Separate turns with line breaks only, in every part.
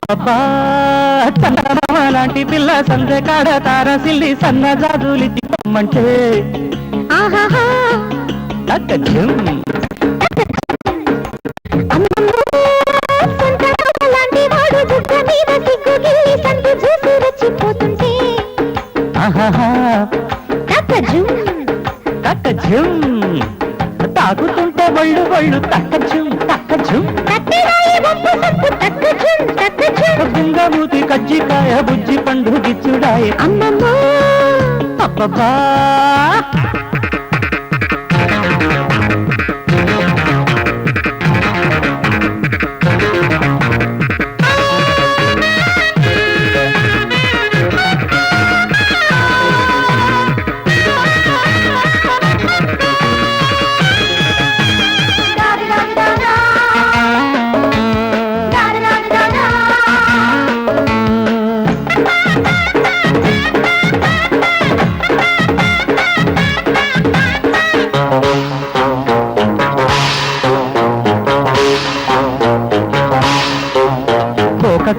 అబ్బబ్బా చందమామ లాంటి పిల్ల సందె కాడ తారసిల్లి సన్న జాజులిచ్చి పొమ్మంటే
ఆహాహా
తక్కజం
లాంటి వాడు బుగ్గ మీద సిగ్గు గిల్లి సందు చూసి రెచ్చిపోతుంటే
ఆహాహా
తక్కజం
తక్కజం తాకుతుంటే ఒళ్ళు ఒళ్ళు తక్కజం తక్కజం
తట్టిరాయి వంపు సంపు తక్కజం తక్కజం
బుంగమూతి కజ్జికాయ బుజ్జి పండు గిచ్చుడాయే
అమ్మమ్మో
అబ్బబ్బా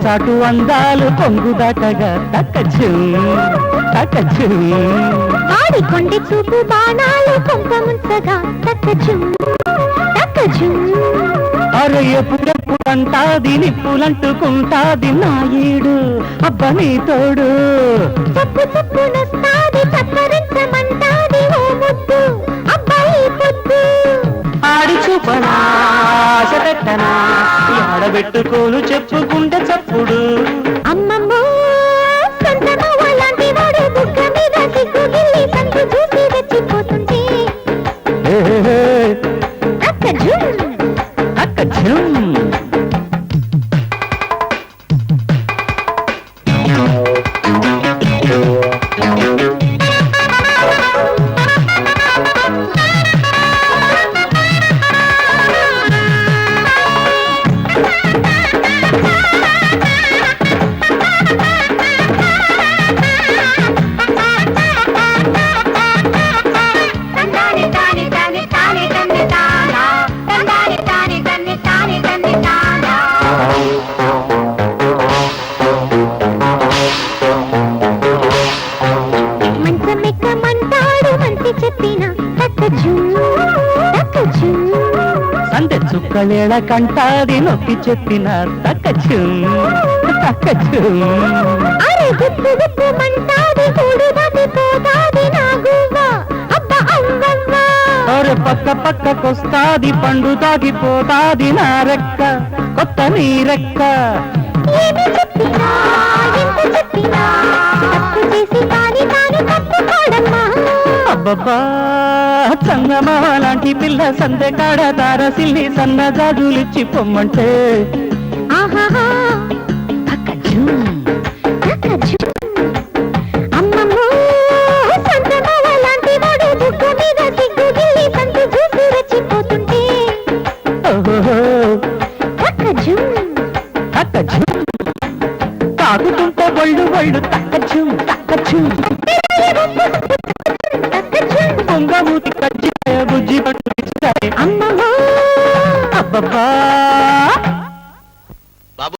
చాటు అందాలు పొంగుదాటగా తక్కజు తక్కజు
ఆడికొండి చూపు బాణాలు కొంప ముంచగా తక్కజు తక్కజు
అరే ఎప్పుడెప్పుడంటాది నిప్పులంటుకుంటాది నా ఈడు అబ్బ నీ తోడు
చప్పు చప్పు నస్తాది చప్పరించమంటాది ఓ ముద్దు అబ్బాయి పొద్దు
ఆడి చూపనా పెట్టనా ఆడబెట్టుకోను చెప్పుకుంటే చప్పుడు
అమ్మమ్మో సంతమావ లాంటి వాడు బుగ్గ మీద సిగ్గు గిల్లి సందు చూసి రెచ్చిపోతుంటే తక్కజం
తక్కజం సందె చుక్కలేళ కంటాది నొక్కి చెప్పిన తక్కచు తక్కచు
అరే గుప్పు గుప్పు మంటాది కూడు దాటి పోతాది నా గువ్వ అబ్బ అవ్వవ్వ
అరే పక్క పక్కకొస్తాది పండు దాగిపోతాది నా రెక్క కొత్త నీ రెక్క
ఏమి చెప్పినా ఎంత చెప్పినా తప్పు చేసి కాని తాను తప్పుకోడమ్మా
అబ్బబ్బా చందమామ లాంటి పిల్ల సందె కాడ తారసిల్లి సన్న జాజులిచ్చి పొమ్మంటే
ఆహాహా
తక్కజు
తక్కజు అమ్మమ్మో సంతమావ లాంటి వాడు బుగ్గ మీద సిగ్గు గిల్లి సందు చూసి రెచ్చిపోతుంటే
ఓహో
తక్కజు
తక్కజు తాకుతుంటే ఒళ్ళు ఒళ్ళు తక్కజు తక్కజు పొంగమూతి కజ్జికాయ బుజ్జి పట్టు
అమ్మమ్మో
అబ్బబ్బా